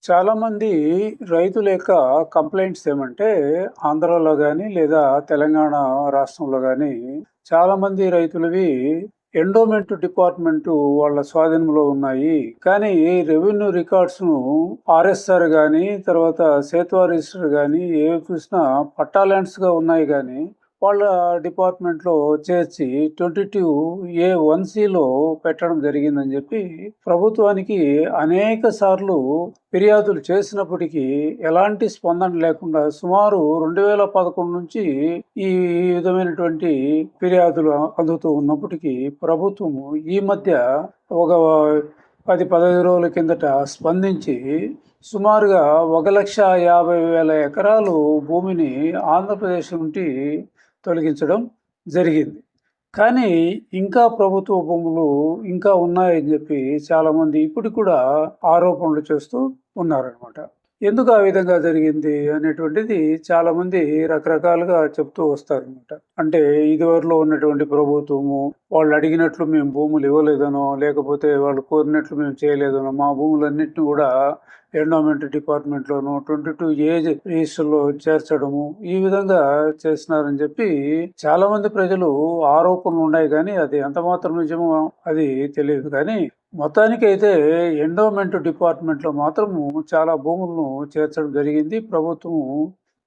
చాలామంది రైతుల యొక్క కంప్లైంట్స్ ఏమంటే, ఆంధ్రాలో గాని, లేదా తెలంగాణ రాష్ట్రంలో గాని, చాలామంది రైతులవి ఎండోమెంట్ డిపార్ట్‌మెంటు వాళ్ళ స్వాధీనంలో ఉన్నాయి. కానీ రెవెన్యూ రికార్డ్స్‌ను ఆర్ఎస్ఆర్ గాని, తర్వాత సేత్వా రిజిస్టర్ గాని, ఏవి చూసినా పట్టా ల్యాండ్స్‌గా ఉన్నాయి గానీ, వాళ్ళ డిపార్ట్‌మెంట్‌లో చేర్చి 22A1సిలో పెట్టడం జరిగిందని చెప్పి ప్రభుత్వానికి అనేక సార్లు ఫిర్యాదులు చేసినప్పటికీ ఎలాంటి స్పందన లేకుండా సుమారు 2011 నుంచి ఈ విధమైనటువంటి ఫిర్యాదులు అందుతూ ఉన్నప్పటికీ ప్రభుత్వము ఈ మధ్య ఒక 10-15 రోజుల కిందట స్పందించి సుమారుగా 1,50,000 ఎకరాలు భూమిని ఆంధ్రప్రదేశ్ నుండి తొలగించడం జరిగింది. కానీ ఇంకా ప్రభుత్వ భూములు ఇంకా ఉన్నాయని చెప్పి చాలామంది ఇప్పటికి కూడా ఆరోపణలు చేస్తూ ఉన్నారనమాట. ఎందుకు ఆ విధంగా జరిగింది అనేటువంటిది చాలామంది రకరకాలుగా చెప్తూ వస్తారనమాట. అంటే ఇదివరలో ఉన్నటువంటి ప్రభుత్వము వాళ్ళు అడిగినట్లు మేము భూములు ఇవ్వలేదనో, లేకపోతే వాళ్ళు కోరినట్లు మేము చేయలేదనో, మా భూములన్నింటినీ కూడా ఎండోమెంట్ డిపార్ట్మెంట్లోనూ 22A రిజిస్టర్లో చేర్చడము ఈ విధంగా చేస్తున్నారని చెప్పి చాలామంది ప్రజలు ఆరోపణలు ఉన్నాయి. కానీ అది ఎంత మాత్రం నిజమో అది తెలియదు. కానీ మొత్తానికైతే ఎండోమెంట్ డిపార్ట్మెంట్లో మాత్రము చాలా భూములను చేర్చడం జరిగింది. ప్రభుత్వం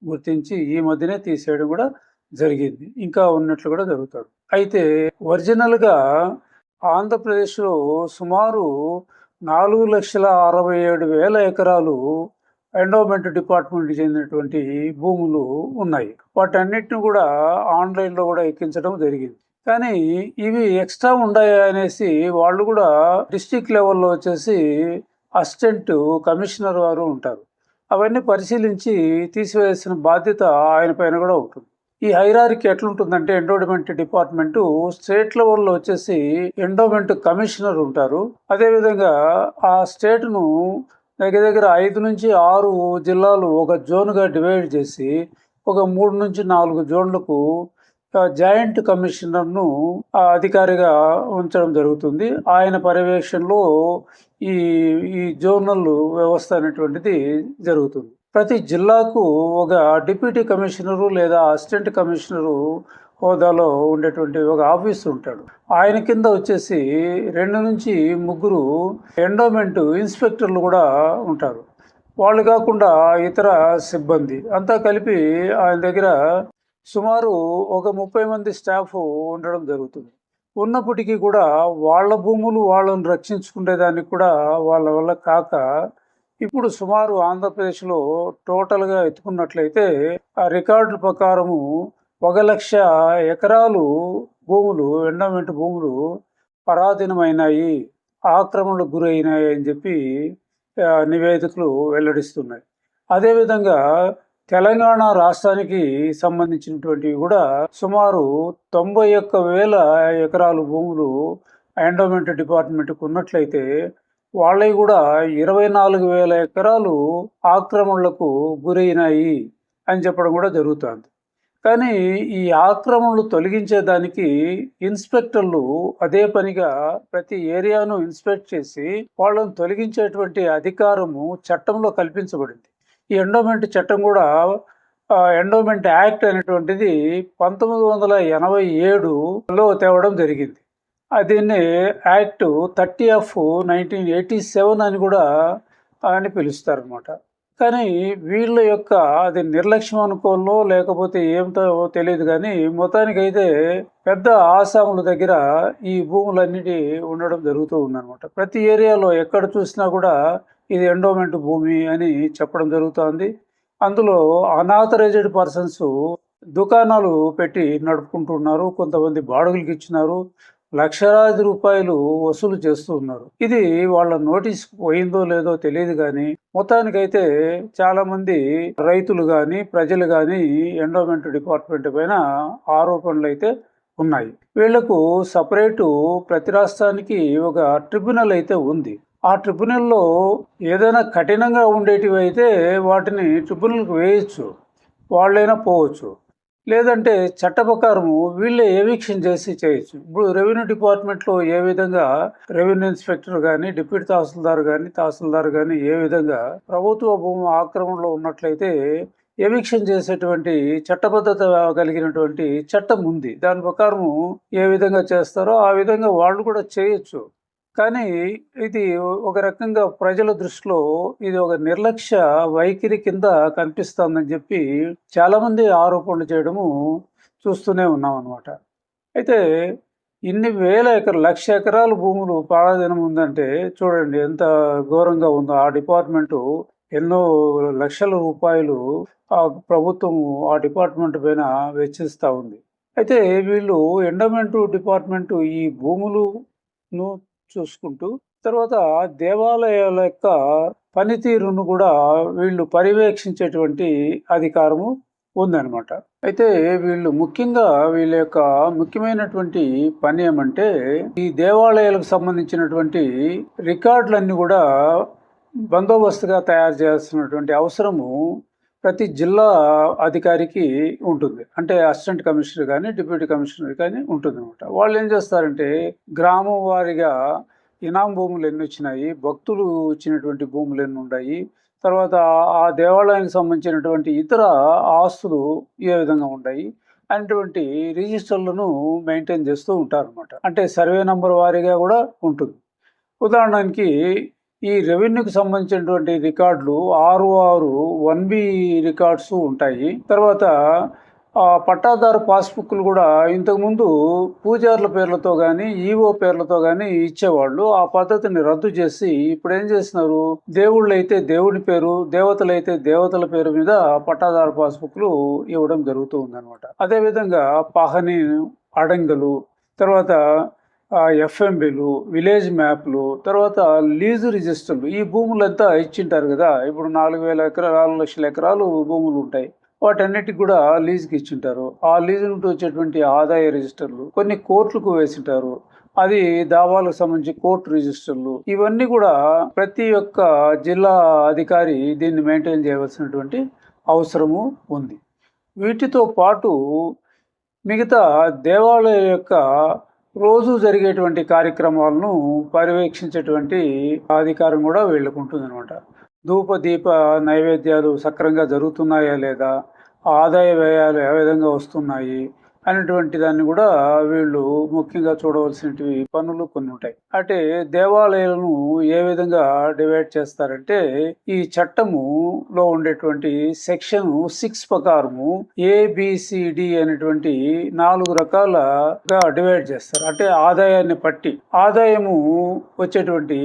గుర్తించి ఈ మధ్యనే తీసేయడం కూడా జరిగింది. ఇంకా ఉన్నట్లు కూడా జరుగుతుంది. అయితే ఒరిజినల్గా ఆంధ్రప్రదేశ్లో సుమారు 4,67,000 ఎకరాలు ఎండోమెంట్ డిపార్ట్మెంట్కి చెందినటువంటి భూములు ఉన్నాయి. వాటన్నిటిని కూడా ఆన్లైన్లో కూడా ఎక్కించడం జరిగింది. కానీ ఇవి ఎక్స్ట్రా ఉన్నాయా అనేసి వాళ్ళు కూడా డిస్ట్రిక్ట్ లెవెల్లో వచ్చేసి అసిస్టెంట్ కమిషనర్ వారు ఉంటారు. అవన్నీ పరిశీలించి తీసివేయాల్సిన బాధ్యత ఆయన పైన కూడా ఉంటుంది. ఈ హైరార్కీ ఎట్లుంటుందంటే ఎండోమెంట్ డిపార్ట్మెంట్ స్టేట్ లెవెల్లో వచ్చేసి ఎండోమెంట్ కమిషనర్ ఉంటారు. అదేవిధంగా ఆ స్టేట్ను దగ్గర దగ్గర 5 నుంచి 6 జిల్లాలు ఒక జోన్గా డివైడ్ చేసి ఒక 3 నుంచి 4 జోన్లకు జాయింట్ కమిషనర్ను అధికారిగా ఉంచడం జరుగుతుంది. ఆయన పర్యవేక్షణలో ఈ ఈ జోనల్ వ్యవస్థ అనేటువంటిది జరుగుతుంది. ప్రతి జిల్లాకు ఒక డిప్యూటీ కమిషనరు లేదా అసిస్టెంట్ కమిషనరు హోదాలో ఉండేటువంటి ఒక ఆఫీసర్ ఉంటాడు. ఆయన కింద వచ్చేసి 2 నుంచి 3 ఎండోమెంట్ ఇన్స్పెక్టర్లు కూడా ఉంటారు. వాళ్ళు కాకుండా ఇతర సిబ్బంది అంతా కలిపి ఆయన దగ్గర సుమారు ఒక 30 మంది స్టాఫ్ ఉండడం జరుగుతుంది. ఉన్నప్పటికీ కూడా వాళ్ళ భూములు వాళ్ళని రక్షించుకునేదానికి కూడా వాళ్ళ వల్ల కాక ఇప్పుడు సుమారు ఆంధ్రప్రదేశ్లో టోటల్గా ఎత్తుకున్నట్లయితే ఆ రికార్డుల ప్రకారము 1,00,000 ఎకరాలు భూములు ఎండోమెంట్ భూములు పరాధీనమైనాయి, ఆక్రమణకు గురైనాయి అని చెప్పి నివేదికలు వెల్లడిస్తున్నాయి. అదేవిధంగా తెలంగాణ రాష్ట్రానికి సంబంధించినటువంటివి కూడా సుమారు 91,000 ఎకరాలు భూములు ఎండోమెంట్ డిపార్ట్మెంట్కి ఉన్నట్లయితే వాళ్ళవి కూడా 24,000 ఎకరాలు ఆక్రమణలకు గురైనాయి అని చెప్పడం కూడా జరుగుతుంది. కానీ ఈ ఆక్రమణలు తొలగించేదానికి ఇన్స్పెక్టర్లు అదే పనిగా ప్రతి ఏరియాను ఇన్స్పెక్ట్ చేసి వాళ్ళను తొలగించేటువంటి అధికారము చట్టంలో కల్పించబడింది. ఈ ఎండోమెంట్ చట్టం కూడా ఎండోమెంట్ యాక్ట్ అనేటువంటిది 1987లో తేవడం జరిగింది. దీన్ని యాక్ట్ 30/1987 అని కూడా అని పిలుస్తారనమాట. కానీ వీళ్ళ యొక్క అది నిర్లక్ష్యం అనుకోవాలో లేకపోతే ఏమిటో తెలియదు. కానీ మొత్తానికైతే పెద్ద ఆసాముల దగ్గర ఈ భూములన్నిటి ఉండడం జరుగుతూ ఉందన్నమాట. ప్రతి ఏరియాలో ఎక్కడ చూసినా కూడా ఇది ఎండోమెంట్ భూమి అని చెప్పడం జరుగుతుంది. అందులో అనాథరైజ్డ్ పర్సన్స్ దుకాణాలు పెట్టి నడుపుకుంటున్నారు. కొంతమంది బాడుగులకి ఇచ్చినారు. లక్షలాది రూపాయలు వసూలు చేస్తూ ఉన్నారు. ఇది వాళ్ళ నోటీస్ పోయిందో లేదో తెలియదు. కానీ మొత్తానికైతే చాలా మంది రైతులు కానీ ప్రజలు కానీ ఎండోమెంట్ డిపార్ట్మెంట్ పైన ఆరోపణలు అయితే ఉన్నాయి. వీళ్లకు సపరేటు ప్రతి రాష్ట్రానికి ఒక ట్రిబ్యునల్ అయితే ఉంది. ఆ ట్రిబ్యునల్లో ఏదైనా కఠినంగా ఉండేటివి అయితే వాటిని ట్రిబ్యునల్కి వేయచ్చు, వాళ్ళైనా పోవచ్చు. లేదంటే చట్ట ప్రకారము వీళ్ళే ఎవిక్షన్ చేసి చేయొచ్చు. ఇప్పుడు రెవెన్యూ డిపార్ట్మెంట్‌లో ఏ విధంగా రెవెన్యూ ఇన్స్‌పెక్టర్ గాని, డిప్యూటీ తహసీల్దార్ గాని ఏ విధంగా ప్రభుత్వ భూమి ఆక్రమణలో ఉన్నట్లయితే ఎవిక్షన్ చేసేటువంటి చట్టబద్ధత కలిగినటువంటి చట్టం ఉంది. దాని ప్రకారము ఏ విధంగా చేస్తారో ఆ విధంగా వాళ్ళు కూడా చేయొచ్చు. కానీ ఇది ఒక రకంగా ప్రజల దృష్టిలో ఇది ఒక నిర్లక్ష్య వైఖరి కింద కనిపిస్తుందని చెప్పి చాలామంది ఆరోపణలు చేయడము చూస్తూనే ఉన్నామన్నమాట. అయితే ఇన్ని వేల ఎకరాలు, 1,00,000 ఎకరాల భూములు పారాధీనం ఉందంటే చూడండి ఎంత ఘోరంగా ఉందో. ఆ డిపార్ట్మెంటు ఎన్నో లక్షల రూపాయలు ఆ ప్రభుత్వం ఆ డిపార్ట్మెంట్ పైన వెచ్చిస్తా ఉంది. అయితే వీళ్ళు ఎండోమెంటు డిపార్ట్మెంటు ఈ భూములును చూసుకుంటూ తర్వాత దేవాలయాల యొక్క పనితీరును కూడా వీళ్ళు పర్యవేక్షించేటువంటి అధికారము ఉందన్నమాట. అయితే వీళ్ళు ముఖ్యంగా వీళ్ళ యొక్క ముఖ్యమైనటువంటి పని ఏమంటే ఈ దేవాలయాలకు సంబంధించినటువంటి రికార్డులన్నీ కూడా బందోబస్తుగా తయారు చేయాల్సినటువంటి అవసరము ప్రతి జిల్లా అధికారికి ఉంటుంది. అంటే అసిస్టెంట్ కమిషనర్ కానీ, డిప్యూటీ కమిషనర్ కానీ ఉంటుందన్నమాట. వాళ్ళు ఏం చేస్తారంటే గ్రామం వారీగా ఇనాం భూములు ఎన్ని వచ్చినాయి, భక్తులు ఇచ్చినటువంటి భూములు ఎన్ని ఉన్నాయి, తర్వాత ఆ దేవాలయానికి సంబంధించినటువంటి ఇతర ఆస్తులు ఏ విధంగా ఉన్నాయి అనేటువంటి రిజిస్టర్లను మెయింటైన్ చేస్తూ ఉంటారన్నమాట. అంటే సర్వే నంబర్ వారీగా కూడా ఉంటుంది. ఉదాహరణకి ఈ రెవెన్యూకి సంబంధించినటువంటి రికార్డులు 6 1B రికార్డ్స్ ఉంటాయి. తర్వాత పట్టాదారు పాస్బుక్లు కూడా ఇంతకుముందు పూజారుల పేర్లతో కానీ, ఈఓ పేర్లతో కానీ ఇచ్చేవాళ్ళు. ఆ పద్ధతిని రద్దు చేసి ఇప్పుడు ఏం చేసినారు, దేవుళ్ళైతే దేవుడి పేరు, దేవతలైతే దేవతల పేరు మీద పట్టాదారు పాస్బుక్లు ఇవ్వడం జరుగుతూ ఉందన్నమాట. అదేవిధంగా పహని, అడంగలు, తర్వాత ఎఫ్ఎంబీలు, విలేజ్ మ్యాప్లు, తర్వాత లీజు రిజిస్టర్లు. ఈ భూములంతా ఇచ్చింటారు కదా. ఇప్పుడు 4,000 ఎకరాలు, 4,00,000 ఎకరాలు భూములు ఉంటాయి. వాటన్నిటికి కూడా లీజుకి ఇచ్చింటారు. ఆ లీజు నుండి వచ్చేటువంటి ఆదాయ రిజిస్టర్లు కొన్ని కోర్టులకు వేసింటారు. అది దావాలకు సంబంధించి కోర్టు రిజిస్టర్లు. ఇవన్నీ కూడా ప్రతి ఒక్క జిల్లా అధికారి దీన్ని మెయింటైన్ చేయవలసినటువంటి అవసరము ఉంది. వీటితో పాటు మిగతా దేవాలయం యొక్క రోజు జరిగేటువంటి కార్యక్రమాలను పర్యవేక్షించేటువంటి అధికారం కూడా వీళ్ళకు ఉంటుందన్నమాట. ధూప దీప నైవేద్యాలు సక్రమంగా జరుగుతున్నాయా లేదా, ఆదాయ వ్యయాలు ఏ విధంగా వస్తున్నాయి అనేటువంటి దాన్ని కూడా వీళ్ళు ముఖ్యంగా చూడవలసినవి పనులు కొన్ని ఉంటాయి. అంటే దేవాలయాలను ఏ విధంగా డివైడ్ చేస్తారంటే ఈ చట్టములో ఉండేటువంటి సెక్షన్ 6 ప్రకారము ABCD అనేటువంటి 4 రకాలుగా డివైడ్ చేస్తారు. అంటే ఆదాయాన్ని బట్టి ఆదాయము వచ్చేటువంటి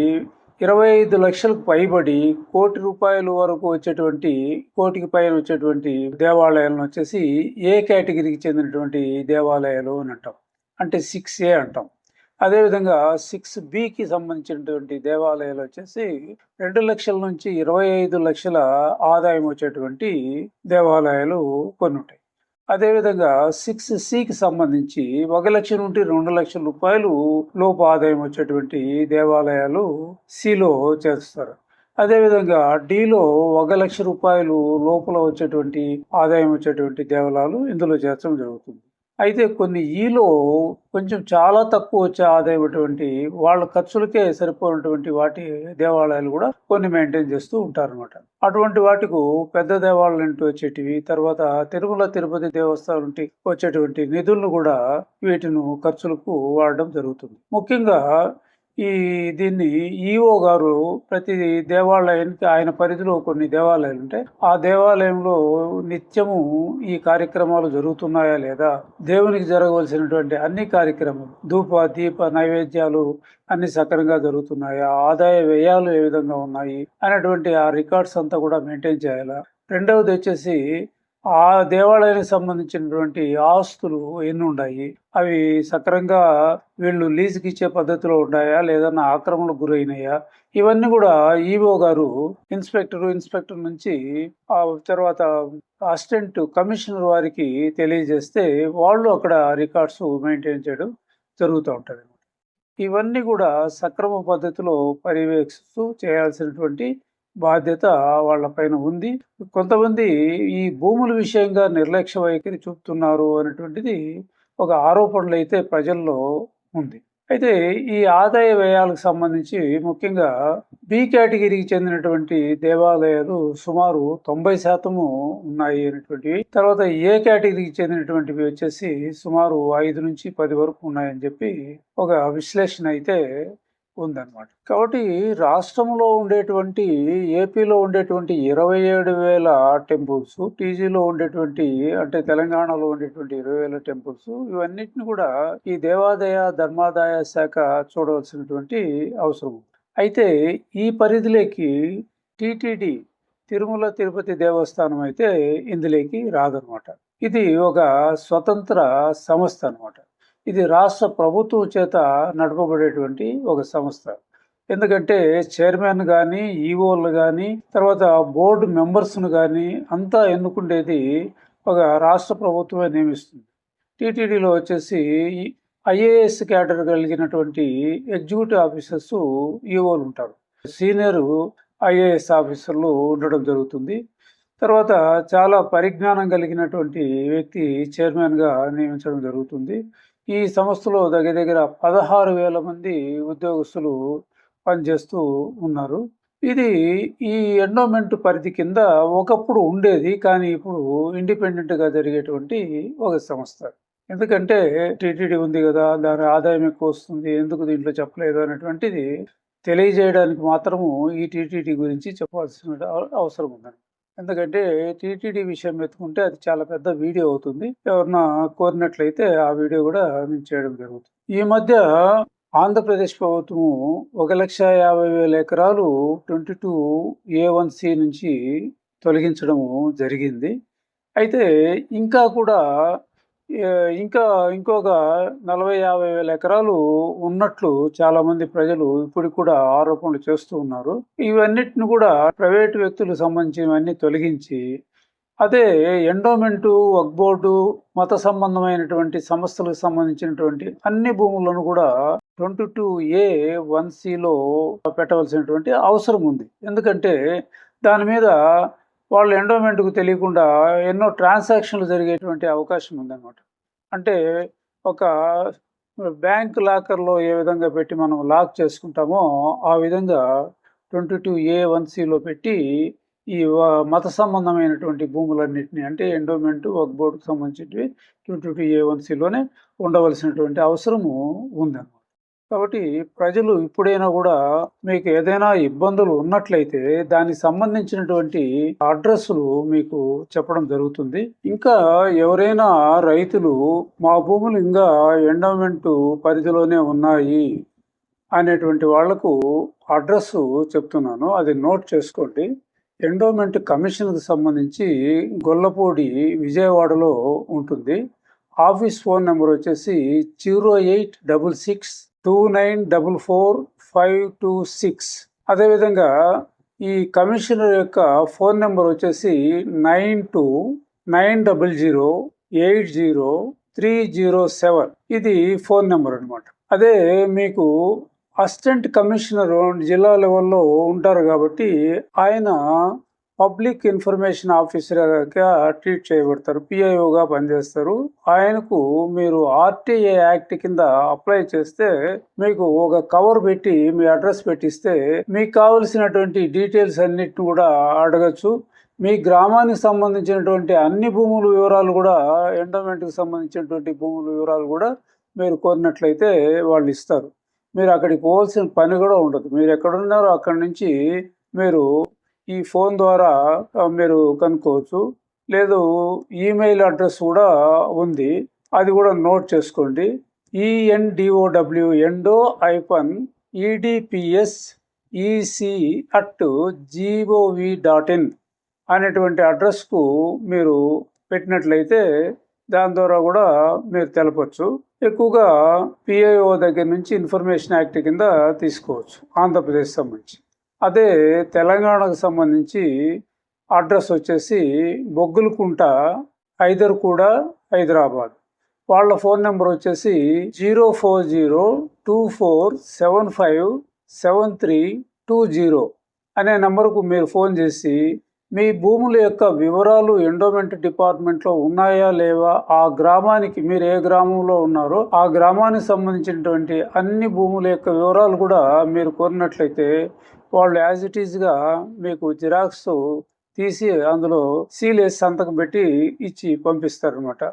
25 లక్షలకు పైబడి ₹1,00,00,000 వరకు వచ్చేటువంటి, కోటికి పైన వచ్చేటువంటి దేవాలయాలను వచ్చేసి ఏ కేటగిరీకి చెందినటువంటి దేవాలయాలు అని అంటాం. అంటే 6A అంటాం. అదేవిధంగా 6Bకి సంబంధించినటువంటి దేవాలయాలు వచ్చేసి 2 లక్షల నుంచి 25 లక్షల ఆదాయం వచ్చేటువంటి దేవాలయాలు కొన్ని ఉంటాయి. అదేవిధంగా 6Cకి సంబంధించి 1 లక్ష నుండి 2 లక్షల రూపాయలు లోపు ఆదాయం వచ్చేటువంటి దేవాలయాలు సిలో చేస్తారు. అదేవిధంగా Dలో 1 లక్ష రూపాయలు లోపల వచ్చేటువంటి ఆదాయం వచ్చేటువంటి దేవాలయాలు ఇందులో చేర్చడం జరుగుతుంది. అయితే కొన్ని ఈలో కొంచెం చాలా తక్కువ వచ్చే ఆదాయం అటువంటి వాళ్ళ ఖర్చులకే సరిపోయినటువంటి వాటి దేవాలయాలు కూడా కొన్ని మెయింటైన్ చేస్తూ ఉంటారన్నమాట. అటువంటి వాటికు పెద్ద దేవాలయాల నుండి వచ్చేటివి, తర్వాత తిరుమల తిరుపతి దేవస్థానం నుండి వచ్చేటువంటి నిధులను కూడా వీటిని ఖర్చులకు వాడడం జరుగుతుంది. ముఖ్యంగా దీన్ని ఈఓ గారు ప్రతి దేవాలయానికి ఆయన పరిధిలో కొన్ని దేవాలయాలు ఉంటాయి. ఆ దేవాలయంలో నిత్యము ఈ కార్యక్రమాలు జరుగుతున్నాయా లేదా, దేవునికి జరగవలసినటువంటి అన్ని కార్యక్రమాలు, ధూప దీప నైవేద్యాలు అన్ని సక్రమంగా జరుగుతున్నాయా, ఆదాయ వ్యయాలు ఏ విధంగా ఉన్నాయి అనేటువంటి ఆ రికార్డ్స్ అంతా కూడా మెయింటైన్ చేయాలా. రెండవది వచ్చేసి ఆ దేవాలయానికి సంబంధించినటువంటి ఆస్తులు ఎన్ని ఉన్నాయి, అవి సక్రమంగా వీళ్ళు లీజుకి ఇచ్చే పద్ధతిలో ఉన్నాయా, లేదన్నా ఆక్రమణకు గురైనాయా, ఇవన్నీ కూడా ఈఓ గారు ఇన్స్పెక్టర్ నుంచి ఆ తర్వాత అసిస్టెంట్ కమిషనర్ వారికి తెలియజేస్తే వాళ్ళు అక్కడ రికార్డ్స్ మెయింటైన్ చేయడం జరుగుతూ ఉంటుంది. ఇవన్నీ కూడా సక్రమ పద్ధతిలో పర్యవేక్షిస్తూ చేయాల్సినటువంటి బాధ్యత వాళ్ళపైన ఉంది. కొంతమంది ఈ భూముల విషయంగా నిర్లక్ష్య వైఖరి చూపుతున్నారు అనేటువంటిది ఒక ఆరోపణలైతే ప్రజల్లో ఉంది. అయితే ఈ ఆదాయ వ్యయాలకు సంబంధించి ముఖ్యంగా బి కేటగిరీకి చెందినటువంటి దేవాలయాలు సుమారు 90% ఉన్నాయి అనేటువంటివి. తర్వాత ఏ కేటగిరీకి చెందినటువంటివి వచ్చేసి సుమారు 5-10 వరకు ఉన్నాయని చెప్పి ఒక విశ్లేషణ అయితే ఉందన్నమాట. కాబట్టి రాష్ట్రంలో ఉండేటువంటి ఏపీలో ఉండేటువంటి 27,000 టెంపుల్స్, టీజీలో ఉండేటువంటి అంటే తెలంగాణలో ఉండేటువంటి 20,000 టెంపుల్స్, ఇవన్నిటిని కూడా ఈ దేవాదాయ ధర్మాదాయ శాఖ చూడవలసినటువంటి అవసరం ఉంది. అయితే ఈ పరిధిలోకి టీటీడీ తిరుమల తిరుపతి దేవస్థానం అయితే ఇందులోకి రాదనమాట. ఇది ఒక స్వతంత్ర సంస్థ అనమాట. ఇది రాష్ట్ర ప్రభుత్వం చేత నడపబడేటువంటి ఒక సంస్థ. ఎందుకంటే చైర్మన్ కానీ, ఈఓలు కానీ, తర్వాత బోర్డు మెంబర్స్ను కానీ అంతా ఎన్నుకుండేది ఒక రాష్ట్ర ప్రభుత్వమే నియమిస్తుంది. టీటీడీలో వచ్చేసి ఐఏఎస్ క్యాడర్ కలిగినటువంటి ఎగ్జిక్యూటివ్ ఆఫీసర్స్ ఈఓలు ఉంటారు. సీనియర్ ఐఏఎస్ ఆఫీసర్లు ఉండడం జరుగుతుంది. తర్వాత చాలా పరిజ్ఞానం కలిగినటువంటి వ్యక్తి చైర్మన్గా నియమించడం జరుగుతుంది. ఈ సంస్థలో దగ్గర 16,000 మంది ఉద్యోగస్తులు పనిచేస్తూ ఉన్నారు. ఇది ఈ ఎండోమెంట్ పరిధి కింద ఒకప్పుడు ఉండేది, కానీ ఇప్పుడు ఇండిపెండెంట్గా జరిగేటువంటి ఒక సంస్థ. ఎందుకంటే టీటీడీ ఉంది కదా, దాని ఆదాయం ఎక్కువ వస్తుంది, ఎందుకు దీంట్లో చెప్పలేదు అనేటువంటిది తెలియజేయడానికి మాత్రము ఈ టీటీడీ గురించి చెప్పాల్సిన అవసరం ఉందండి. ఎందుకంటే టీటీడీ విషయం ఎత్తుకుంటే అది చాలా పెద్ద వీడియో అవుతుంది. ఎవరన్నా కోరినట్లయితే ఆ వీడియో కూడా నేను చేయడం జరుగుతుంది. ఈ మధ్య ఆంధ్రప్రదేశ్ ప్రభుత్వము 1,50,000 ఎకరాలు 22A1C నుంచి తొలగించడము జరిగింది. అయితే ఇంకా కూడా ఇంకొక 40,000-50,000 ఎకరాలు ఉన్నట్లు చాలా మంది ప్రజలు ఇప్పుడు కూడా ఆరోపణలు చేస్తూ ఉన్నారు. ఇవన్నిటిని కూడా ప్రైవేటు వ్యక్తులకు సంబంధించినవన్నీ తొలగించి అదే ఎండోమెంటు, వక్ఫ్ బోర్డు, మత సంబంధమైనటువంటి సంస్థలకు సంబంధించినటువంటి అన్ని భూములను కూడా 22A1Cలో పెట్టవలసినటువంటి అవసరం ఉంది. ఎందుకంటే దాని మీద వాళ్ళ ఎండోమెంట్కు తెలియకుండా ఎన్నో ట్రాన్సాక్షన్లు జరిగేటువంటి అవకాశం ఉందన్నమాట. అంటే ఒక బ్యాంక్ లాకర్లో ఏ విధంగా పెట్టి మనం లాక్ చేసుకుంటామో ఆ విధంగా 22A1Cలో పెట్టి ఈ మత సంబంధమైనటువంటి భూములన్నింటినీ అంటే ఎండోమెంటు, వక్ఫ్ బోర్డుకు సంబంధించినవి 22A1Cలోనే ఉండవలసినటువంటి అవసరము ఉందన్నమాట. కాబట్టి ప్రజలు ఇప్పుడైనా కూడా మీకు ఏదైనా ఇబ్బందులు ఉన్నట్లయితే దానికి సంబంధించినటువంటి అడ్రస్లు మీకు చెప్పడం జరుగుతుంది. ఇంకా ఎవరైనా రైతులు మా భూములు ఇంకా ఎండోమెంట్ పరిధిలోనే ఉన్నాయి అనేటువంటి వాళ్లకు అడ్రస్ చెప్తున్నాను, అది నోట్ చేసుకోండి. ఎండోమెంట్ కమిషన్కి సంబంధించి గొల్లపూడి విజయవాడలో ఉంటుంది. ఆఫీస్ ఫోన్ నెంబర్ వచ్చేసి 086629445526. అదేవిధంగా ఈ కమిషనర్ యొక్క ఫోన్ నెంబర్ వచ్చేసి 9290080307. ఇది ఫోన్ నెంబర్ అనమాట. అదే మీకు అసిస్టెంట్ కమిషనర్ జిల్లా లెవెల్లో ఉంటారు కాబట్టి ఆయన పబ్లిక్ ఇన్ఫర్మేషన్ ఆఫీసర్గా ట్రీట్ చేయబడతారు, పిఐఓగా పనిచేస్తారు. ఆయనకు మీరు ఆర్టీఏ యాక్ట్ కింద అప్లై చేస్తే మీకు ఒక కవర్ పెట్టి మీ అడ్రస్ పెట్టిస్తే మీకు కావలసినటువంటి డీటెయిల్స్ అన్నిటిని కూడా అడగచ్చు. మీ గ్రామానికి సంబంధించినటువంటి అన్ని భూముల వివరాలు కూడా, ఎండోమెంట్కి సంబంధించినటువంటి భూముల వివరాలు కూడా మీరు కోరినట్లయితే వాళ్ళు ఇస్తారు. మీరు అక్కడికి పోవాల్సిన పని కూడా ఉండదు. మీరు ఎక్కడున్నారో అక్కడి నుంచి మీరు ఈ ఫోన్ ద్వారా మీరు కనుక్కోవచ్చు. లేదు, ఈమెయిల్ అడ్రస్ కూడా ఉంది, అది కూడా నోట్ చేసుకోండి. endow@edpsec@gov.in అనేటువంటి అడ్రస్కు మీరు పెట్టినట్లయితే దాని ద్వారా కూడా మీరు తెలపచ్చు. ఎక్కువగా పిఐఓ దగ్గర నుంచి ఇన్ఫర్మేషన్ యాక్ట్ కింద తీసుకోవచ్చు ఆంధ్రప్రదేశ్ సంబంధించి. అదే తెలంగాణకు సంబంధించి అడ్రస్ వచ్చేసి బొగ్గులకుంట, ఐదర్కూడ, హైదరాబాద్. వాళ్ళ ఫోన్ నెంబర్ వచ్చేసి 04024757320 అనే నంబరుకు మీరు ఫోన్ చేసి మీ భూముల యొక్క వివరాలు ఎండోమెంట్ డిపార్ట్మెంట్లో ఉన్నాయా లేవా, ఆ గ్రామానికి మీరు ఏ గ్రామంలో ఉన్నారో ఆ గ్రామానికి సంబంధించినటువంటి అన్ని భూముల యొక్క వివరాలు కూడా మీరు కోరినట్లయితే వాళ్ళు యాజ్ ఇట్ ఈజ్గా మీకు జిరాక్స్ తీసి అందులో సీల్ వేసి సంతకం పెట్టి ఇచ్చి పంపిస్తారనమాట.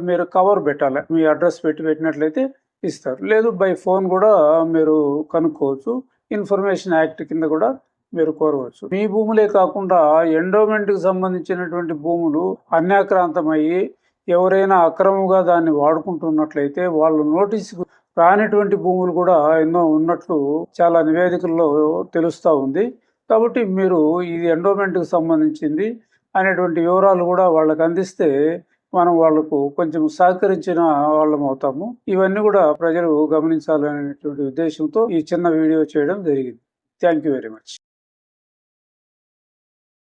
మీరు కవర్ పెట్టాలి, మీ అడ్రస్ పెట్టినట్లయితే ఇస్తారు. లేదు బై ఫోన్ కూడా మీరు కనుక్కోవచ్చు. ఇన్ఫర్మేషన్ యాక్ట్ కింద కూడా మీరు కోరవచ్చు. మీ భూములే కాకుండా ఎండోమెంట్కి సంబంధించినటువంటి భూములు అన్యాక్రాంతమయ్యి ఎవరైనా అక్రమంగా దాన్ని వాడుకుంటున్నట్లయితే వాళ్ళు నోటీసుకు రానటువంటి భూములు కూడా ఎన్నో ఉన్నట్లు చాలా నివేదికల్లో తెలుస్తూ ఉంది. కాబట్టి మీరు ఇది ఎండోమెంట్కి సంబంధించింది అనేటువంటి వివరాలు కూడా వాళ్ళకి అందిస్తే మనం వాళ్లకు కొంచెం సహకరించిన వాళ్ళం అవుతాము. ఇవన్నీ కూడా ప్రజలు గమనించాలనేటువంటి ఉద్దేశంతో ఈ చిన్న వీడియో చేయడం జరిగింది. Thank you very much.